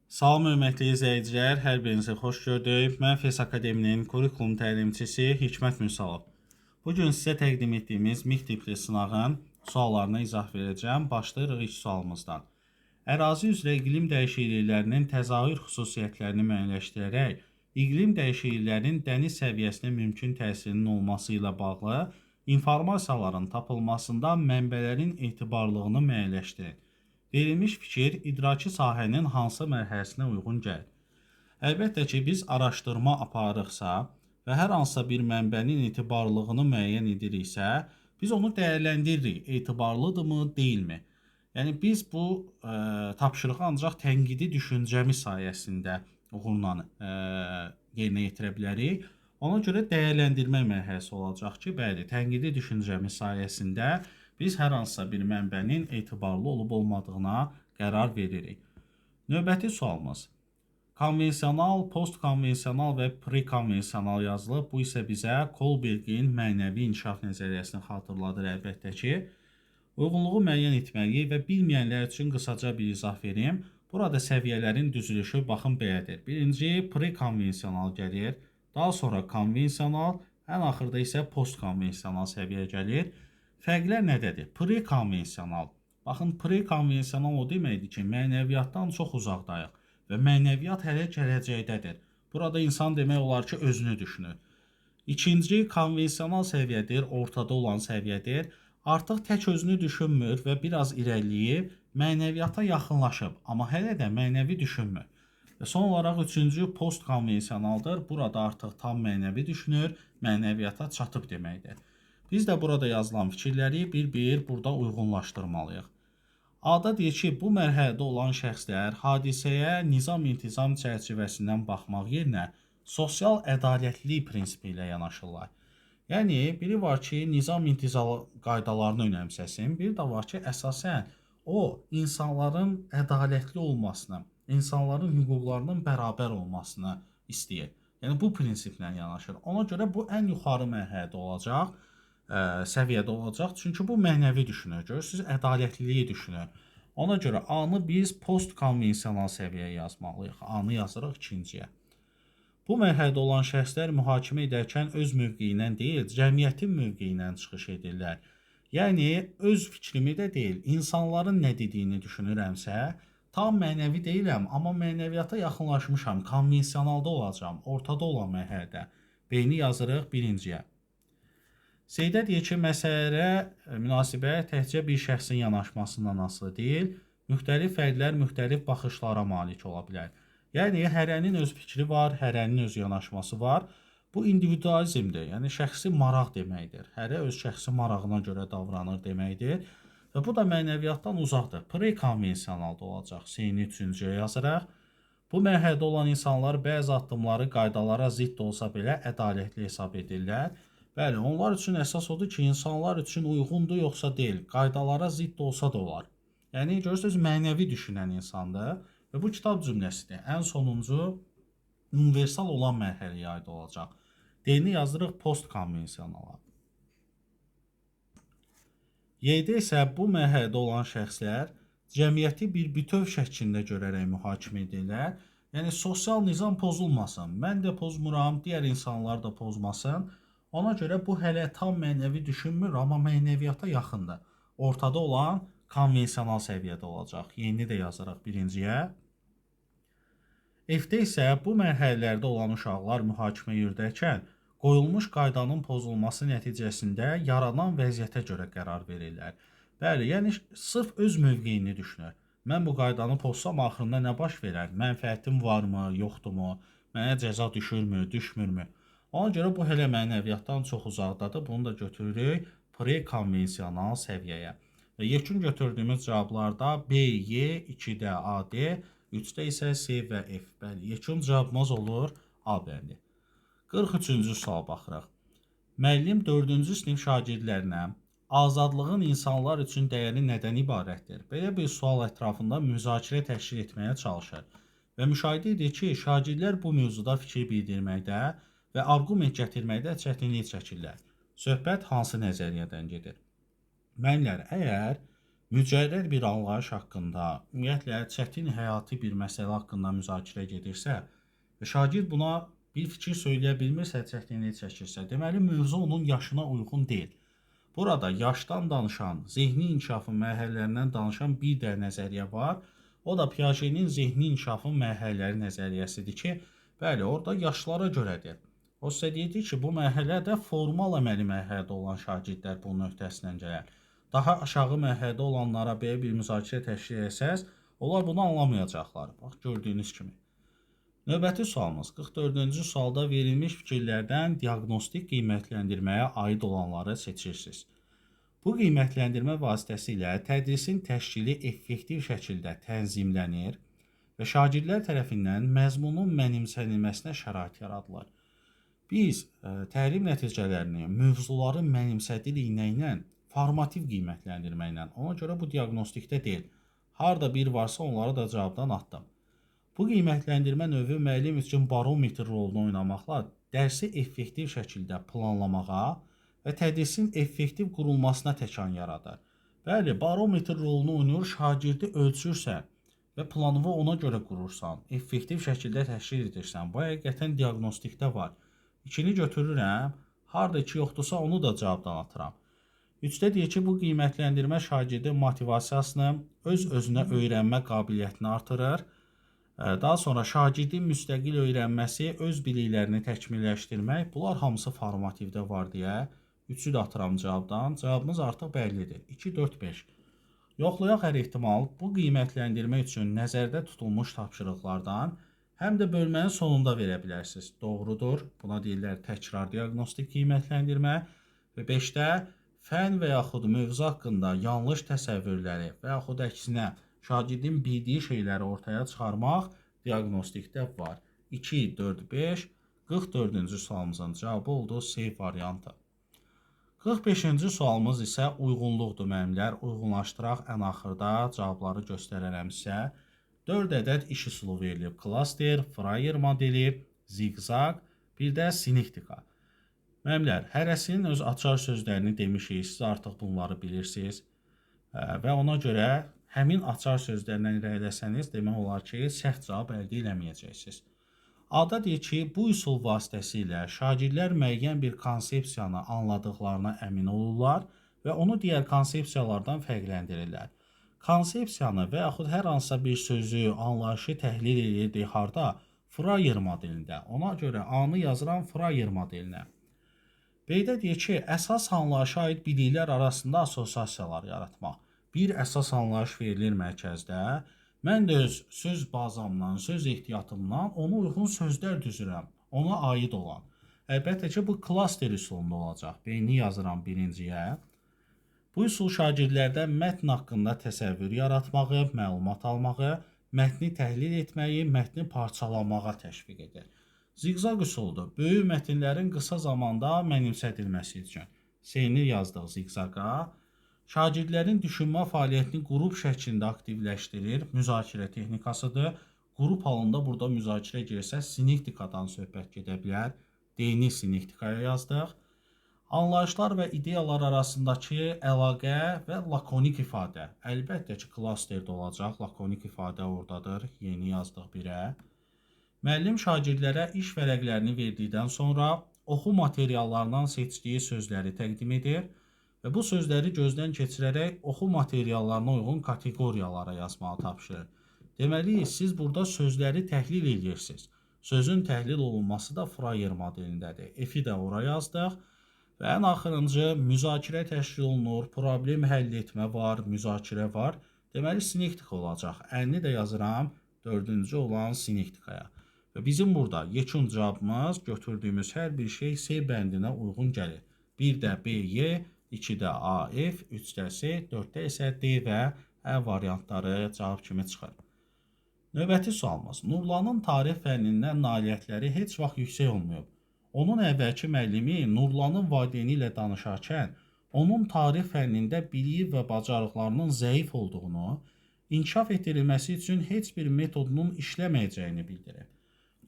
Salam hörmətli izləyicilər, hər birinizi xoş gördük. Mən FES Akademinin kurikulum təlimçisi Hikmət Müsalov. Bugün sizə təqdim etdiyimiz MİQ tipli sınağın suallarına izah verəcəm. Başlayırıq ilk sualımızdan. Ərazi üzrə iqlim dəyişikliklərinin təzahür xüsusiyyətlərini müəyyənləşdirərək, iqlim dəyişikliklərinin dəniz səviyyəsinə mümkün təsirinin olması ilə bağlı informasiyaların tapılmasında mənbələrin etibarlılığını müəyyənləşdirin. Verilmiş fikir idraki sahənin hansı mərhələsinə uyğun gəlir? Əlbəttə ki, biz araşdırma aparırıqsa və hər hansısa bir mənbənin etibarlılığını müəyyən ediriksə, biz onu dəyərləndiririk. Etibarlıdırmı, deyilmi? Yəni biz bu tapşırığı ancaq tənqidi düşüncəmiz sayəsində uğurla yerinə yetirə bilərik. Ona görə dəyərləndirmə mərhələsi olacaq ki, bəli, tənqidi düşüncəmiz sayəsində biz hər hansısa bir mənbənin etibarlı olub olmadığına qərar veririk. Növbəti sualımız. Konvensional, postkonvensional və prekonvensional yazılıb. Bu isə bizə Kohlbergin mənəvi inkişaf nəzəriyyəsini xatırladır əlbəttə ki. Uyğunluğu müəyyən etməliyik və bilməyənlər üçün qısaca bir izah verim. Burada səviyyələrin düzülüşü baxın belədir. Birinci prekonvensional gəlir, daha sonra konvensional, ən axırda isə postkonvensional səviyyə gəlir. Fərqlər nədədir? Prekonvensional. Baxın, prekonvensional o deməkdir ki, mənəviyyatdan çox uzaqdayıq və mənəviyyat hələ gələcəkdədir. Burada insan demək olar ki, özünü düşünür. İkinci konvensional səviyyədir, ortada olan səviyyədir. Artıq tək özünü düşünmür və biraz irəliləyib mənəviyyata yaxınlaşıb, amma hələ də mənəvi düşünmür. Və son olaraq üçüncü postkonvensionaldır. Burada artıq tam mənəvi düşünür, mənəviyyata çatıb deməkdir. Biz də burada yazılan fikirləri bir-bir burada uyğunlaşdırmalıyıq. A-da deyir ki, bu mərhələdə olan şəxslər hadisəyə nizam-intizam çərçivəsindən baxmaq yerinə sosial ədalətlilik prinsipi ilə yanaşırlar. Yəni, biri var ki, nizam-intizam qaydalarını önəmsəsin, bir də var ki, əsasən o, insanların ədalətli olmasını, insanların hüquqlarının bərabər olmasını istəyir. Yəni, bu prinsiplə yanaşır. Ona görə bu ən yuxarı mərhələdə olacaq, səviyyədə olacaq. Çünki bu mənəvi düşünür. Görürsünüz, ədalətliliyi düşünür. Ona görə A-nı biz postkonvensional səviyyəyə yazmalıyıq. A-nı yazırıq ikinciyə. Bu mərhələdə olan şəxslər mühakimə edərkən öz mövqeyindən deyil, cəmiyyətin mövqeyindən çıxış edirlər. Yəni, öz fikrimi də deyil, insanların nə dediyini düşünürəmsə, tam mənəvi deyiləm, amma mənəviyyata yaxınlaşmışam, konvensionalda olacam, ortada olan mərhələdə. B-ni yazırıq birinciyə. C-də deyir ki, məsələlərə münasibət təkcə bir şəxsin yanaşmasından asılı deyil, müxtəlif fərdlər müxtəlif baxışlara malik ola bilər. Yəni, hərənin öz fikri var, hərənin öz yanaşması var. Bu individualizmdir, yəni şəxsi maraq deməkdir. Hərə öz şəxsi marağına görə davranır deməkdir. Və bu da mənəviyyatdan uzaqdır. Prekonvensionalda olacaq. C-ni üçüncüyə yazıraq. Bu mərhələdə olan insanlar bəzi addımları qaydalara zidd olsa belə ədalətli hesab edirlər. Bəli, onlar üçün əsas odur ki, insanlar üçün uyğundur yoxsa deyil, qaydalara zidd olsa da olar. Yəni, görürsünüz, mənəvi düşünən insandır və bu kitab cümləsidir. Ən sonuncu, universal olan mərhələyə aid olacaq. D-ni yazdırıq postkonvensionala. Y-də isə bu mərhələdə olan şəxslər cəmiyyəti bir bütöv şəklində görərək mühakimə edirlər. Yəni, sosial nizam pozulmasın, mən də pozmuram, digər insanlar da pozmasın. Ona görə bu hələ tam mənəvi düşünmür, amma mənəviyyata yaxındır. Ortada olan konvensional səviyyədə olacaq. Yeni də yazaraq birinciyə. F-də isə bu mərhələlərdə olan uşaqlar mühakimə yürüdərkən qoyulmuş qaydanın pozulması nəticəsində yaranan vəziyyətə görə qərar verirlər. Bəli, yəni sırf öz mövqeyini düşünür. Mən bu qaydanı pozsam axırında nə baş verər? Mənfəətim varmı, yoxdurmu? Mənə cəza düşürmü, düşmürmü? Ona görə bu hələ mənəviyyatdan çox uzaqdadır. Bunu da götürürük prekonvensional səviyyəyə. Və yekun götürdüyümüz cavablarda B, Y, 2-də A, D, 3-də isə C və F. Bəli, yekun cavabımız olur A bəndi. 43-cü sual baxırıq. Müəllim 4-cü sinif şagirdlərinə azadlığın insanlar üçün dəyəri nədən ibarətdir? Belə bir sual ətrafında müzakirə təşkil etməyə çalışır. Və müşahidə edir ki, şagirdlər bu mövzuda fikir bildirməkdə və arqument gətirməkdə çətinlik çəkirlər. Söhbət hansı nəzəriyyədən gedir? Müəllimlər, əgər mücərrər bir anlayış haqqında, ümumiyyətlə çətin həyati bir məsələ haqqında müzakirə gedirsə və şagird buna bir fikir söyləyə bilmirsə, çətinlik çəkirsə, deməli mövzu onun yaşına uyğun deyil. Burada yaşdan danışan, zehni inkişafın mərhələlərindən danışan bir də nəzəriyyə var. O da Piaget'in zehni inkişafın mərhələləri nəzəriyyəsidir ki, bəli, orada yaşlara görədir. O sizə deyir ki, bu mərhələdə formal əməli mərhələdə olan şagirdlər bunun öhdəsindən gələr. Daha aşağı mərhələdə olanlara belə bir müzakirə təşkil etsəz, onlar bunu anlamayacaqlar. Bax, gördüyünüz kimi. Növbəti sualımız 44-cü sualda verilmiş fikirlərdən diaqnostik qiymətləndirməyə aid olanları seçirsiniz. Bu qiymətləndirmə vasitəsilə tədrisin təşkili effektiv şəkildə tənzimlənir və şagirdlər tərəfindən məzmunun mənimsənilməsinə şərait yaradılır. Biz təlim nəticələrini, mövzuları mənimsədirik nə ilə? Formativ qiymətləndirməklə. Ona görə bu diaqnostikdə deyil. Harda bir varsa onları da cavabdan atdım. Bu qiymətləndirmə növü müəllim üçün barometr rolunu oynamaqla dərsi effektiv şəkildə planlamağa və tədrisin effektiv qurulmasına təkan yaradır. Bəli, barometr rolunu oynayır, şagirdi ölçürsən və planını ona görə qurursan, effektiv şəkildə təşkil edirsən. Bu həqiqətən diaqnostikdə var. 2-ni götürürəm, harda 2 yoxdursa onu da cavabdan atıram. 3-də deyir ki, bu qiymətləndirmə şagirdin motivasiyasını, öz-özünə öyrənmə qabiliyyətini artırır. Daha sonra şagirdin müstəqil öyrənməsi, öz biliklərini təkmilləşdirmək, bunlar hamısı formativdə var deyə 3-ü də atıram cavabdan. Cavabımız artıq bəllidir. 2, 4, 5. Yoxlayaq hər ehtimal, bu qiymətləndirmə üçün nəzərdə tutulmuş tapşırıqlardan həm də bölmənin sonunda verə bilərsiniz. Doğrudur, buna deyirlər təkrar diaqnostik qiymətləndirmə. Və 5-də fən və yaxud mövzu haqqında yanlış təsəvvürləri və yaxud əksinə şagirdin bildiyi şeyləri ortaya çıxarmaq diaqnostikdə var. 2, 4, 5, 44-cü sualımızın cavabı oldu C variantı. 45-ci sualımız isə uyğunluqdur müəllimlər. Uyğunlaşdıraq, ən axırda cavabları göstərərəm sizə. 4 ədəd iş üsulu verilib. Klaster, Fryer modeli, zigzag, bir də sinektika. Müəllimlər, hərəsinin öz açar sözlərini demişik, siz artıq bunları bilirsiniz. Və ona görə həmin açar sözlərlə irəliləsəniz, demək olar ki, səhv cavab əldə eləməyəcəksiniz. A-da deyir ki, bu üsul vasitəsilə şagirdlər müəyyən bir konsepsiyanı anladıqlarına əmin olurlar və onu digər konsepsiyalardan fərqləndirirlər. Konsepsiyanı və yaxud hər hansısa bir sözü, anlayışı təhlil edirdik harda? Fryer modelində. Ona görə A-nı yazıram Fryer modelinə. B-də deyir ki, əsas anlayışa aid biliklər arasında assosiasiyalar yaratmaq. Bir əsas anlayış verilir mərkəzdə. Mən də öz söz bazamdan, söz ehtiyatımdan ona uyğun sözlər düzürəm, ona aid olan. Əlbəttə ki, bu klaster üsulunda olacaq. B-ni yazıram birinciyə. Bu üsul şagirdlərdə mətn haqqında təsəvvür yaratmağı, məlumat almağı, mətni təhlil etməyi, mətni parçalamağa təşviq edir. Zigzag üsuludur. Böyük mətnlərin qısa zamanda mənimsədilməsi üçün. C-ni yazdıq zigzaqa. Şagirdlərin düşünmə fəaliyyətini qrup şəklində aktivləşdirir, müzakirə texnikasıdır. Qrup halında burada müzakirə girsə, sinektikadan söhbət gedə bilər. D-ni sinektikaya yazdıq. Anlayışlar və ideyalar arasındakı əlaqə və lakonik ifadə. Əlbəttə ki, klasterdə olacaq, lakonik ifadə oradadır. Yeni yazdıq 1-ə. Müəllim şagirdlərə iş vərəqlərini verdikdən sonra oxu materiallarından seçdiyi sözləri təqdim edir və bu sözləri gözdən keçirərək oxu materiallarına uyğun kateqoriyalara yazmağı tapşırır. Deməli, siz burada sözləri təhlil edirsiniz. Sözün təhlil olunması da Fryer modelindədir. F-i də ora yazdıq və ən axırıncı müzakirə təşkil olunur, problem həll etmə var, müzakirə var. Deməli, sinektika olacaq. Əlini də yazıram 4-cü olan sinektikaya. Və bizim burada yekun cavabımız götürdüyümüz hər bir şey C bəndinə uyğun gəlir. 1-də B, Y, 2-də A, F, 3-də C, 4-də isə D və Ə variantları cavab kimi çıxır. Növbəti sualımız. Nurlanın tarix fənnindən nailiyyətləri heç vaxt yüksək olmayıb. Onun əvvəlki müəllimi Nurlanın valideyni ilə danışarkən onun tarix fənnində biliyi və bacarıqlarının zəif olduğunu, inkişaf etdirilməsi üçün heç bir metodunun işləməyəcəyini bildirir.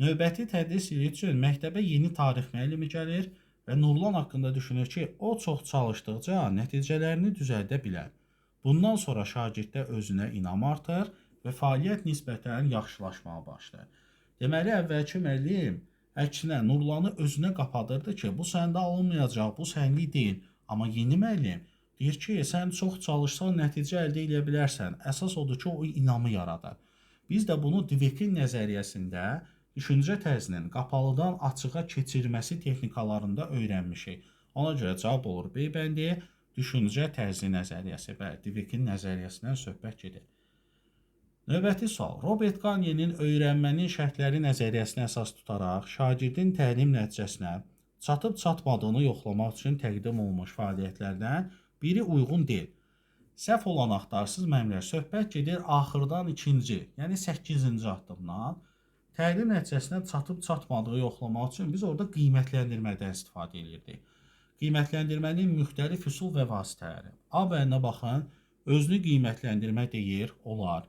Növbəti tədris ili üçün məktəbə yeni tarix müəllimi gəlir və Nurlan haqqında düşünür ki, o çox çalışdıqca nəticələrini düzəldə bilər. Bundan sonra şagirddə özünə inam artır və fəaliyyət nisbətən yaxşılaşmağa başlayır. Deməli, əvvəlki müəllim əksinə Nurlanı özünə qapadırdı ki, bu səndə alınmayacaq, bu sənlik deyil. Amma yeni müəllim deyir ki, sən çox çalışsan nəticə əldə edə bilərsən. Əsas odur ki, o inamı yaradır. Biz də bunu Dweck'in nəzəriyyəsində düşüncə tərzinin qapalıdan açığa keçirilməsi texnikalarında öyrənmişik. Ona görə cavab olur B bəndi, düşüncə tərzi nəzəriyyəsi. Bəli, Dweck'in nəzəriyyəsindən söhbət gedir. Növbəti sual. Robert Gagne'nin öyrənmənin şərtləri nəzəriyyəsini əsas tutaraq şagirdin təlim nəticəsinə çatıb-çatmadığını yoxlamaq üçün təqdim olunmuş fəaliyyətlərdən biri uyğun deyil. Səhv olan axtarsız müəllimlər, söhbət gedir axırdan ikinci, yəni 8-ci addımdan. Təlim nəticəsinə çatıb-çatmadığı yoxlamaq üçün biz orada qiymətləndirmədən istifadə edirdik. Qiymətləndirmənin müxtəlif üsul və vasitələri. A bəndinə baxın, özünü qiymətləndirmə deyir, olar.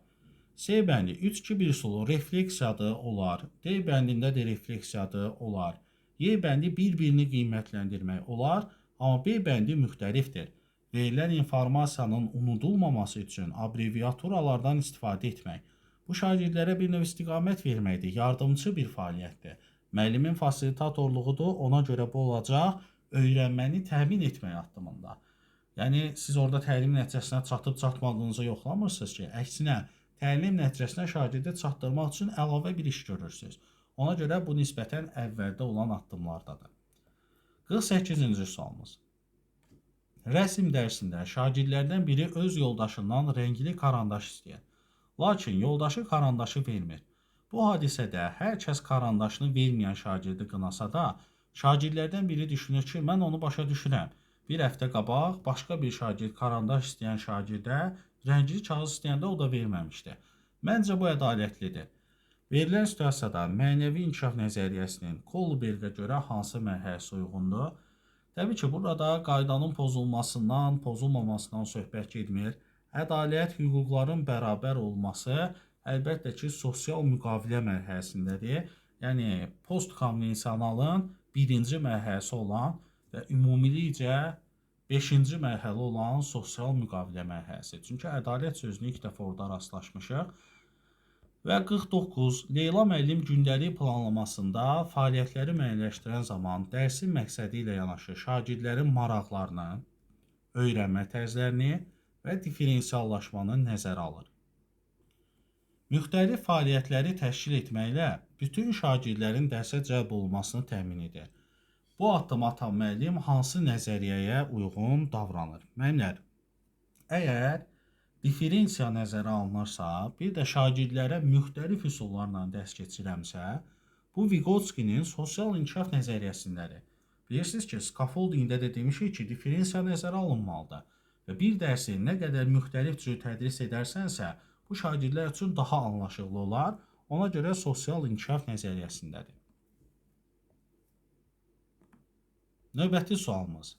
C bəndi 3-2-1 üsulu refleksiyadır, olar. D bəndində də refleksiyadır, olar. Y bəndi bir-birini qiymətləndirmək olar, amma B bəndi müxtəlifdir. Verilən informasiyanın unudulmaması üçün abreviaturalardan istifadə etmək. Bu şagirdlərə bir növ istiqamət verməkdir, yardımcı bir fəaliyyətdir. Müəllimin fasilitatorluğudur, ona görə bu olacaq öyrənməni təmin etmək addımında. Yəni, siz orada təlim nəticəsinə çatıb-çatmadığınızı yoxlamırsınız ki, əksinə, təlim nəticəsinə şagirdi çatdırmaq üçün əlavə bir iş görürsünüz. Ona görə bu nisbətən əvvəldə olan addımlardadır. 48-ci sualımız. Rəsm dərsində şagirdlərdən biri öz yoldaşından rəngli karandaş istəyir. Lakin yoldaşı karandaşı vermir. Bu hadisədə hər kəs karandaşını verməyən şagirdi qınasa da, şagirdlərdən biri düşünür ki, mən onu başa düşürəm. Bir həftə qabaq başqa bir şagird karandaş istəyən şagirdə rəngli kağız istəyəndə o da verməmişdi. Məncə bu ədalətlidir. Verilən situasiyada mənəvi inkişaf nəzəriyyəsinin Kohlbergə görə hansı mərhələsi uyğundur? Təbii ki, burada qaydanın pozulmasından, pozulmamasından söhbət getmir. Ədalət, hüquqların bərabər olması əlbəttə ki, sosial müqavilə mərhələsindədir. Yəni, postkonvensionalın birinci mərhələsi olan və ümumilikcə 5-ci mərhələ olan sosial müqavilə mərhələsi. Çünki ədalət sözünü ilk dəfə orada rastlaşmışıq. Və 49. Leyla müəllim gündəlik planlamasında fəaliyyətləri müəyyənləşdirən zaman dərsin məqsədi ilə yanaşı şagirdlərin maraqlarını, öyrənmə tərzlərini və diferensiallaşmanı nəzərə alır. Müxtəlif fəaliyyətləri təşkil etməklə bütün şagirdlərin dərsə cəlb olunmasını təmin edir. Bu addımı atan müəllim hansı nəzəriyyəyə uyğun davranır? Müəllimlər, əgər diferensiya nəzərə alınırsa, bir də şagirdlərə müxtəlif üsullarla dərs keçirəmsə, bu Vygotsky'nin sosial inkişaf nəzəriyyəsindədir. Bilirsiniz ki, scaffoldingdə də demişik ki, diferensiya nəzərə alınmalıdır və bir dərsi nə qədər müxtəlif cür tədris edərsənsə, bu şagirdlər üçün daha anlaşıqlı olar, ona görə sosial inkişaf nəzəriyyəsindədir. Növbəti sualımız.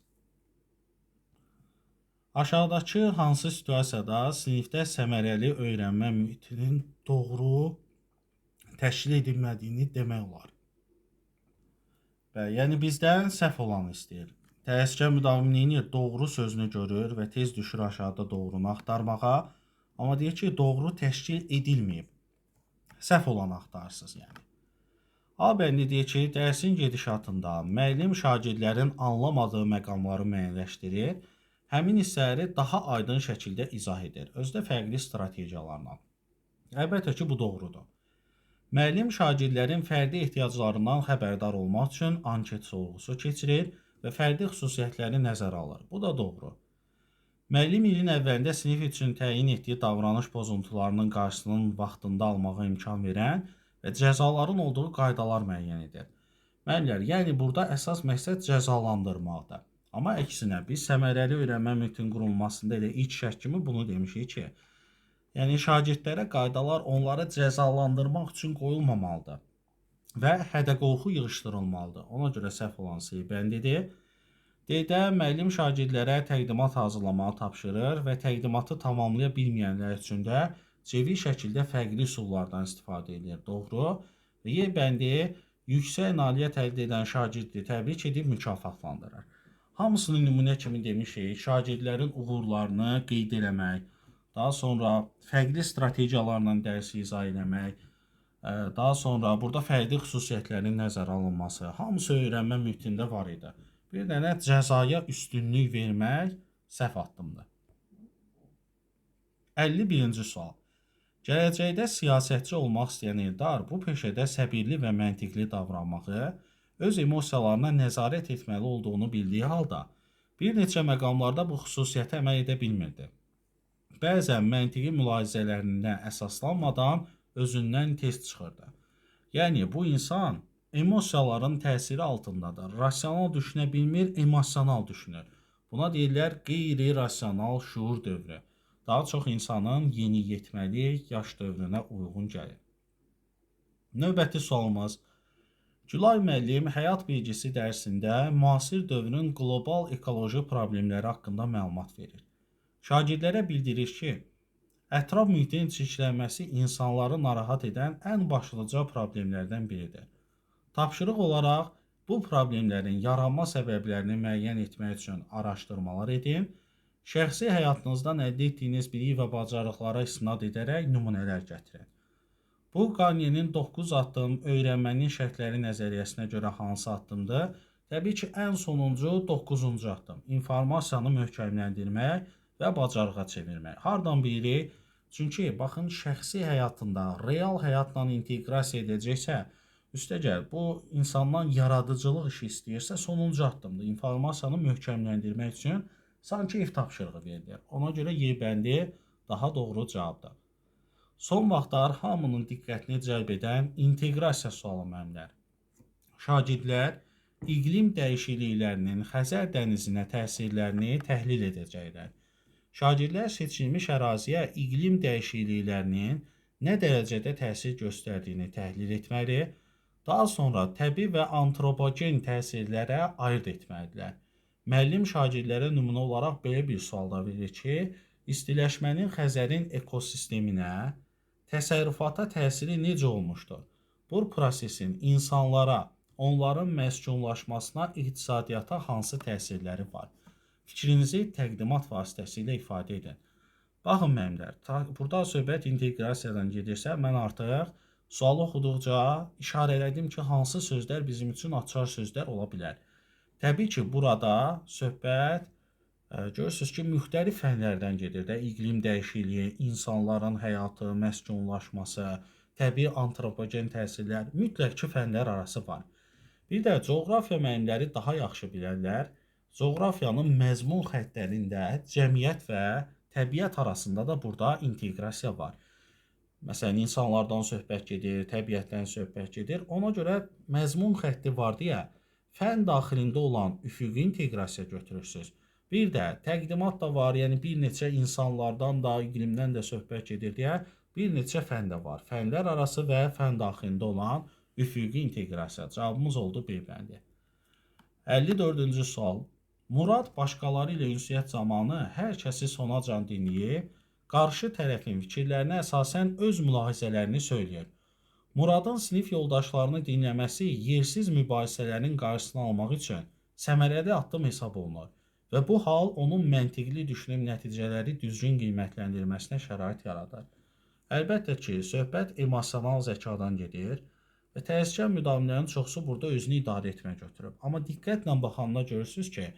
Aşağıdakı hansı situasiyada sinifdə səmərəli öyrənmə mühitinin doğru təşkil edilmədiyini demək olar? Yəni bizdən səhv olanı istəyir. Təəssüfkar müdavim neyinir? Doğru sözünü görür və tez düşür aşağıda doğrunu axtarmağa. Amma deyir ki, doğru təşkil edilməyib. Səhv olanı axtarırsınız yəni. A bəndi deyir ki, dərsin gedişatında müəllim şagirdlərin anlamadığı məqamları müəyyənləşdirir, həmin hissələri daha aydın şəkildə izah edir, özdə fərqli strategiyalarla. Əlbəttə ki, bu doğrudur. Müəllim şagirdlərin fərdi ehtiyaclarından xəbərdar olmaq üçün anket sorğusu keçirir və fərdi xüsusiyyətləri nəzərə alır. Bu da doğru. Müəllim ilin əvvəlində sinif üçün təyin etdiyi davranış pozuntularının qarşısının vaxtında almağa imkan verən və cəzaların olduğu qaydalar müəyyən edir. Müəllimlər, yəni burada əsas məqsəd cəzalandırmaqdır. Amma əksinə, biz səmərəli öyrənmə mühitinin qurulmasında elə ilk şərt kimi bunu demişik ki, yəni şagirdlərə qaydalar onları cəzalandırmaq üçün qoyulmamalıdır və hədə-qorxu yığışdırılmalıdır. Ona görə səhv olan C bəndidir. D-də müəllim şagirdlərə təqdimat hazırlamağı tapşırır və təqdimatı tamamlaya bilməyənlər üçün də cəvi şəkildə fərqli üsullardan istifadə edilir. Doğru. Və Y bəndi yüksək nailiyyət əldə edən şagirdi təbrik edib mükafatlandırır. Hamısını nümunə kimi demişik. Şagirdlərin uğurlarını qeyd eləmək, daha sonra fərqli strategiyalarla dərsi izah eləmək, daha sonra burada fərqli xüsusiyyətlərin nəzərə alınması, hamısı öyrənmə mühitində var idi. Bir dənə cəzaya üstünlük vermək səhv addımdır. 51-ci sual. Gələcəkdə siyasətçi olmaq istəyən Eldar bu peşədə səbirli və məntiqli davranmağı, öz emosiyalarına nəzarət etməli olduğunu bildiyi halda, bir neçə məqamlarda bu xüsusiyyətə əməl edə bilmirdi. Bəzən məntiqi mülahizələrinə əsaslanmadan özündən tez çıxırdı. Yəni, bu insan emosiyaların təsiri altındadır. Rasional düşünə bilmir, emosional düşünür. Buna deyirlər qeyri-rasional şuur dövrü. Daha çox insanın yeniyetməlik yaş dövrünə uyğun gəlir. Növbəti sualımız. Gülay müəllim həyat bilgisi dərsində müasir dövrün qlobal ekoloji problemləri haqqında məlumat verir. Şagirdlərə bildirir ki, ətraf mühitin çirklənməsi insanları narahat edən ən başlıca problemlərdən biridir. Tapşırıq olaraq bu problemlərin yaranma səbəblərini müəyyən etmək üçün araşdırmalar edin, şəxsi həyatınızdan əldə etdiyiniz bilik və bacarıqlara istinad edərək nümunələr gətirin. Bu, Qarniyenin 9 addım öyrənmənin şərtləri nəzəriyyəsinə görə hansı addımdır? Təbii ki, ən sonuncu 9-cu addım. İnformasiyanı möhkəmləndirmək və bacarığa çevirmək. Hardan bilirik? Çünki, baxın, şəxsi həyatında, real həyatla inteqrasiya edəcəksə, üstəgəl, bu insandan yaradıcılıq işi istəyirsə, sonuncu addımdır. İnformasiyanı möhkəmləndirmək üçün sanki ev tapşırığı verilir. Ona görə Y bəndi daha doğru cavabdır. Son vaxtlar hamının diqqətini cəlb edən inteqrasiya sualı müəllimlər. Şagirdlər iqlim dəyişikliklərinin Xəzər dənizinə təsirlərini təhlil edəcəklər. Şagirdlər seçilmiş əraziyə iqlim dəyişikliklərinin nə dərəcədə təsir göstərdiyini təhlil etməli, daha sonra təbii və antropogen təsirlərə ayırt etməlidirlər. Müəllim şagirdlərə nümunə olaraq belə bir sual da verir ki, istiləşmənin Xəzərin ekosisteminə, təsərrüfata təsiri necə olmuşdur? Bu prosesin insanlara, onların məskunlaşmasına, iqtisadiyyata hansı təsirləri var? Fikrinizi təqdimat vasitəsilə ifadə edin. Baxın müəllimlər, burada söhbət inteqrasiyadan gedirsə, mən artıq sualı oxuduqca işarə elədim ki, hansı sözlər bizim üçün açar sözlər ola bilər. Təbii ki, burada söhbət görürsünüz ki, müxtəlif fənlərdən gedir də, iqlim dəyişikliyi, insanların həyatı, məskunlaşması, təbii antropogen təsirlər, mütləq ki, fənlər arası var. Bir də coğrafiya müəllimləri daha yaxşı bilərlər. Coğrafiyanın məzmun xəttlərində cəmiyyət və təbiət arasında da burada inteqrasiya var. Məsələn, insanlardan söhbət gedir, təbiətdən söhbət gedir. Ona görə məzmun xətti var deyə fən daxilində olan üfüqi inteqrasiya götürürsünüz. Bir də təqdimat da var, yəni bir neçə insanlardan da, iqlimdən də söhbət gedir deyə bir neçə fən də var. Fənlər arası və fən daxilində olan üfüqi inteqrasiya. Cavabımız oldu B bəndi. 54-cü sual. Murad başqaları ilə ünsiyyət zamanı hər kəsi sonacan dinləyib, qarşı tərəfin fikirlərinə əsasən öz mülahizələrini söyləyir. Muradın sinif yoldaşlarını dinləməsi yersiz mübahisələrin qarşısını almaq üçün səmərəli addım hesab olunur və bu hal onun məntiqli düşünüb nəticələri düzgün qiymətləndirməsinə şərait yaradır. Əlbəttə ki, söhbət emosional zəkadan gedir və təəssüfkar müdavimlərin çoxsu burada özünü idarə etməyə götürüb. Amma diqqətlə baxanda görürsünüz ki,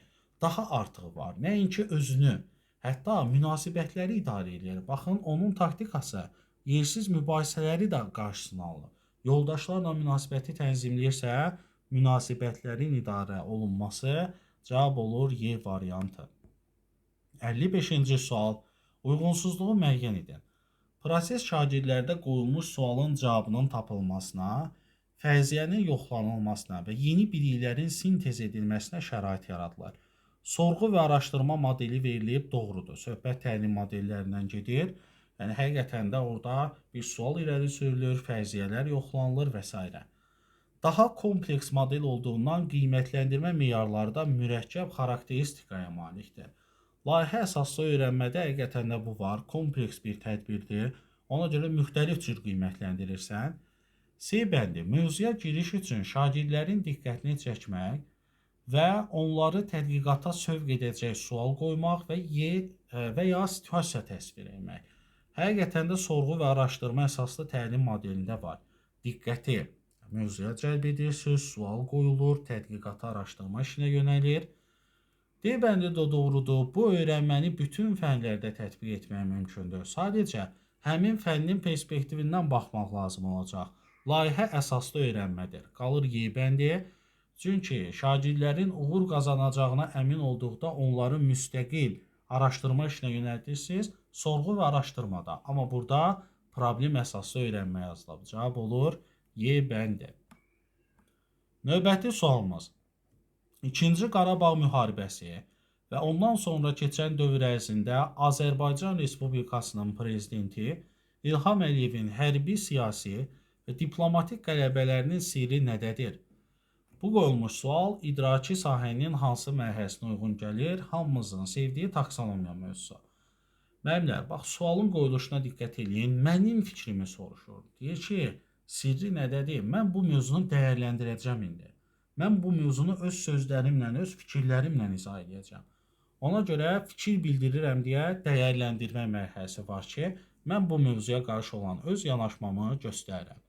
daha artığı var. Nəinki özünü, hətta münasibətləri idarə edir. Baxın, onun taktikası yersiz mübahisələri də qarşısını alır. Yoldaşlarla münasibəti tənzimləyirsə, münasibətlərin idarə olunması cavab olur Y variantı. 55-ci sual. Uyğunsuzluğu müəyyən edin. Proses şagirdlərdə qoyulmuş sualın cavabının tapılmasına, fərziyyənin yoxlanılmasına və yeni biliklərin sintez edilməsinə şərait yaradılır. Sorğu və araşdırma modeli verilib, doğrudur. Söhbət təlim modellərindən gedir. Yəni, həqiqətən də orada bir sual irəli sürülür, fərziyyələr yoxlanılır və s. Daha kompleks model olduğundan qiymətləndirmə meyarları da mürəkkəb xarakteristikaya malikdir. Layihə əsaslı öyrənmədə həqiqətən də bu var, kompleks bir tədbirdir. Ona görə müxtəlif cür qiymətləndirirsən. C bəndi, mövzuya giriş üçün şagirdlərin diqqətini çəkmək və onları tədqiqata sövq edəcək sual qoymaq və ya situasiya təsvir etmək. Həqiqətən də sorğu və araşdırma əsaslı təlim modelində var. Diqqəti mövzuya cəlb edirsiniz, sual qoyulur, tədqiqata araşdırma işinə yönəlir. D-bəndi də doğrudur. Bu öyrənməni bütün fənlərdə tətbiq etmək mümkündür. Sadəcə həmin fənnin perspektivindən baxmaq lazım olacaq. Layihə əsaslı öyrənmədir. Qalır Y-bəndi. Çünki şagirdlərin uğur qazanacağına əmin olduqda onları müstəqil araşdırma işinə yönəldirsiniz, sorğu və araşdırmada. Amma burada problem əsaslı öyrənmə yazılıb. Cavab olur Y-bəndi. Növbəti sualımız. İkinci Qarabağ müharibəsi və ondan sonra keçən dövr ərzində Azərbaycan Respublikasının prezidenti İlham Əliyevin hərbi, siyasi və diplomatik qələbələrinin sirri nədədir? Bu qoyulmuş sual idraki sahənin hansı mərhələsinə uyğun gəlir? Hamımızın sevdiyi taksonomiya mövzusu. Müəllimlər, bax, sualın qoyuluşuna diqqət edin. Mənim fikrimi soruşur. Deyir ki, sirri nədədir? Mən bu mövzunu dəyərləndirəcəm indi. Mən bu mövzunu öz sözlərimlə, öz fikirlərimlə izah edəcəm. Ona görə fikir bildirirəm deyə dəyərləndirmə mərhələsi var ki, mən bu mövzuya qarşı olan öz yanaşmamı göstərirəm.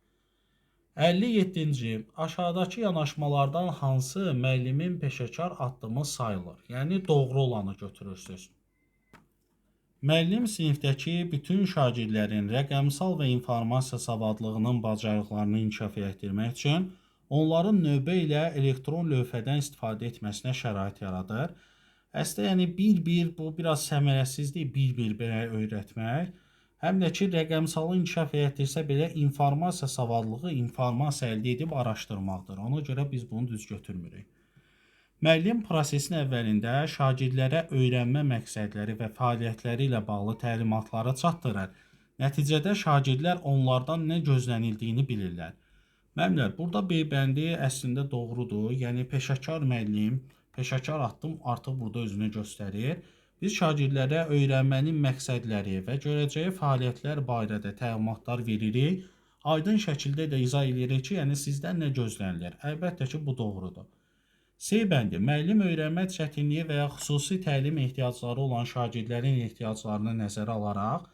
57-ci. Aşağıdakı yanaşmalardan hansı müəllimin peşəkar addımı sayılır? Yəni, doğru olanı götürürsünüz. Müəllim sinifdəki bütün şagirdlərin rəqəmsal və informasiya savadlığının bacarıqlarını inkişaf etdirmək üçün onların növbə ilə elektron lövhədən istifadə etməsinə şərait yaradır. Əslində, yəni bir-bir bu biraz səmərəsizdir, bir-bir belə öyrətmək. Həm də ki, rəqəmsalı inkişaf etdirsə belə informasiya savadlığı informasiya əldə edib araşdırmaqdır. Ona görə biz bunu düz götürmürük. Müəllim prosesin əvvəlində şagirdlərə öyrənmə məqsədləri və fəaliyyətləri ilə bağlı təlimatları çatdırır. Nəticədə şagirdlər onlardan nə gözlənildiyini bilirlər. Müəllimlər, burada B bəndi əslində doğrudur. Yəni, peşəkar müəllim, peşəkar addım artıq burada özünü göstərir. Biz şagirdlərə öyrənmənin məqsədləri və görəcəyi fəaliyyətlər barədə təlimatlar veririk. Aydın şəkildə də izah edirik ki, yəni sizdən nə gözlənilir? Əlbəttə ki, bu doğrudur. C bəndi. Müəllim öyrənmə çətinliyi və ya xüsusi təlim ehtiyacları olan şagirdlərin ehtiyaclarını nəzərə alaraq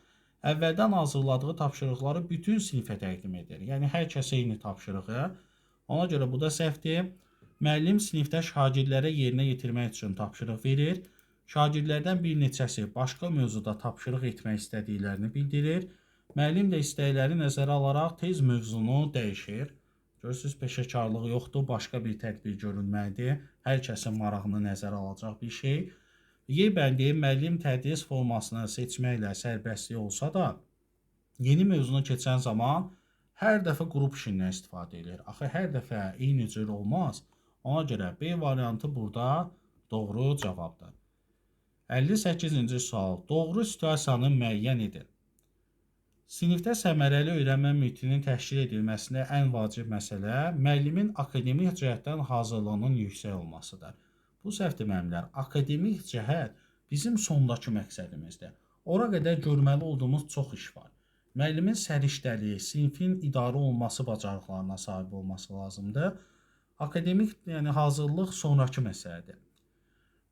əvvəldən hazırladığı tapşırıqları bütün sinifə təqdim edir. Yəni, hər kəsə eyni tapşırığı. Ona görə bu da səhvdir. Müəllim sinifdə şagirdlərə yerinə yetirmək üçün tapşırıq verir. Şagirdlərdən bir neçəsi başqa mövzuda tapşırıq etmək istədiklərini bildirir. Müəllim də istəkləri nəzərə alaraq tez mövzunu dəyişir. Görürsünüz, peşəkarlığı yoxdur, başqa bir tədbir görülməlidir. Hər kəsin marağını nəzərə alacaq bir şey. Y bəndi müəllim tədris formasını seçməklə sərbəstlik olsa da, yeni mövzunu keçən zaman hər dəfə qrup işindən istifadə edir. Axı, hər dəfə eyni cür olmaz. Ona görə B variantı burada doğru cavabdır. 58-ci sual. Doğru situasiyanı müəyyən edin. Sinifdə səmərəli öyrənmə mühitinin təşkil edilməsində ən vacib məsələ müəllimin akademik cəhətdən hazırlığının yüksək olmasıdır. Bu səhvdir müəllimlər. Akademik cəhət bizim sondakı məqsədimizdir. Ora qədər görməli olduğumuz çox iş var. Müəllimin səriştəli, sinifin idarə olması bacarıqlarına sahib olması lazımdır. Akademik, yəni hazırlıq sonrakı məsələdir.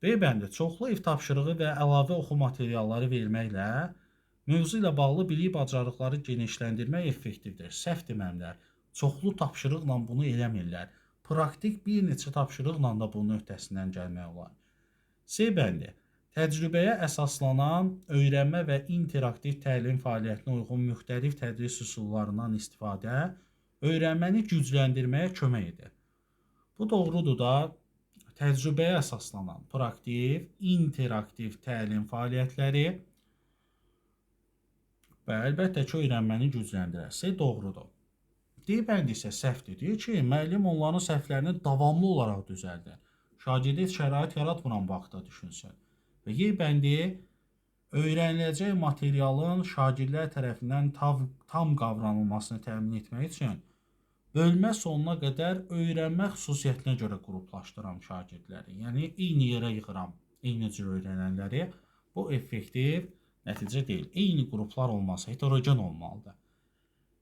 B bəndi çoxlu ev tapşırığı və əlavə oxu materialları verməklə mövzu ilə bağlı bilik bacarıqları genişləndirmək effektivdir. Səhvdir müəllimlər. Çoxlu tapşırıqla bunu eləmirlər. Praktik bir neçə tapşırıqla da bunun öhdəsindən gəlmək olar. C bəndi təcrübəyə əsaslanan öyrənmə və interaktiv təlim fəaliyyətinə uyğun müxtəlif tədris üsullarından istifadə öyrənməni gücləndirməyə kömək edir. Bu doğrudur da. Təcrübəyə əsaslanan praktiv, interaktiv təlim fəaliyyətləri və əlbəttə ki, öyrənməni gücləndirərsə doğrudur. D bəndi isə səhvdir. Deyir ki, müəllim onların səhvlərini davamlı olaraq düzəldir. Şagirdə şərait yaratmayan vaxtda düşünsün. Və Y bəndi öyrəniləcək materialın şagirdlər tərəfindən tam qavranılmasını təmin etmək üçün bölmə sonuna qədər öyrənmə xüsusiyyətinə görə qruplaşdıram şagirdləri. Yəni, eyni yerə yığıram eyni cür öyrənənləri. Bu effektiv nəticə deyil. Eyni qruplar olmasa heterogen olmalıdır.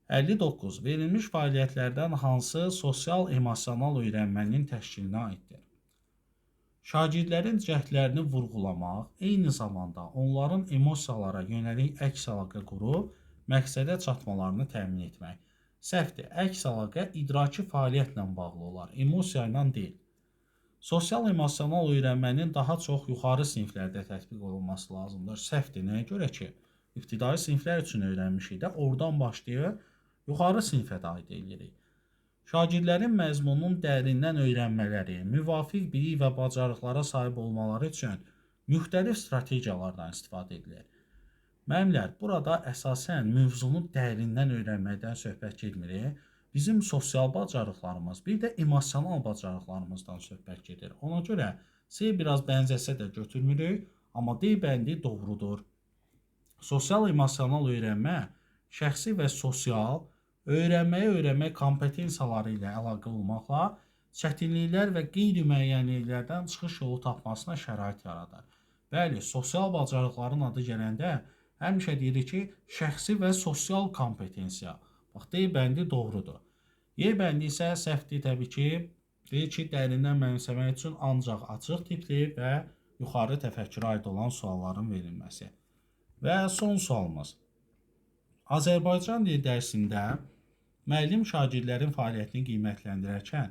59. Verilmiş fəaliyyətlərdən hansı sosial-emosional öyrənmənin təşkilinə aiddir? Şagirdlərin cəhdlərini vurğulamaq, eyni zamanda onların emosiyalara yönəlik əks əlaqə qurub, məqsədə çatmalarını təmin etmək. Səhvdir, əks əlaqə idraki fəaliyyətlə bağlı olar, emosiya ilə deyil. Sosial-emosional öyrənmənin daha çox yuxarı siniflərdə tətbiq olunması lazımdır. Səhvdir, nəyə görə ki? İbtidai siniflər üçün öyrənmişik də, oradan başlayıb yuxarı sinifə də aid edirik. Şagirdlərin məzmunun dərindən öyrənmələri, müvafiq bilik və bacarıqlara sahib olmaları üçün müxtəlif strategiyalardan istifadə edilir. Müəllimlər, burada əsasən mövzunu dərindən öyrənməkdən söhbət getmir. Bizim sosial bacarıqlarımız, bir də emosional bacarıqlarımızdan söhbət gedir. Ona görə C biraz bənzəsə də götürmürük, amma D bəndi doğrudur. Sosial-emosional öyrənmə şəxsi və sosial, öyrənmək kompetensiyaları ilə əlaqə olmaqla çətinliklər və qeyri-müəyyənliklərdən çıxış yolu tapmasına şərait yaradır. Bəli, sosial bacarıqların adı gələndə həmişə deyirik ki, şəxsi və sosial kompetensiya. Bax, D bəndi doğrudur. Y bəndi isə səhvdir təbii ki, deyir ki, dərindən mənimsəmək üçün ancaq açıq tipli və yuxarı təfəkkürə aid olan sualların verilməsi. Və son sualımız. Azərbaycan dili dərsində müəllim şagirdlərin fəaliyyətini qiymətləndirərkən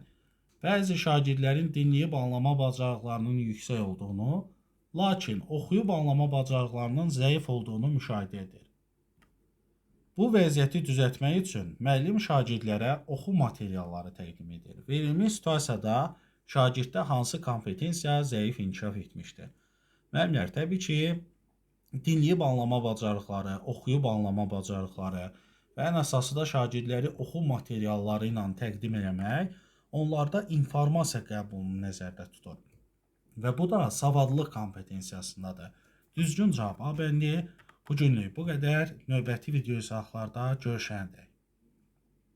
bəzi şagirdlərin dinləyib anlama bacarıqlarının yüksək olduğunu, lakin oxuyub anlama bacarıqlarının zəif olduğunu müşahidə edir. Bu vəziyyəti düzəltmək üçün müəllim şagirdlərə oxu materialları təqdim edir. Verilmiş situasiyada şagirddə hansı kompetensiya zəif inkişaf etmişdir? Müəllimlər, təbii ki, dinləyib anlama bacarıqları, oxuyub anlama bacarıqları və ən əsası da şagirdləri oxu materialları ilə təqdim etmək, onlarda informasiya qəbulunu nəzərdə tutur. Və bu da savadlılıq kompetensiyasındadır. Düzgün cavab A bəndi. Bu günlük bu qədər. Növbəti video izahlarda görüşəndə.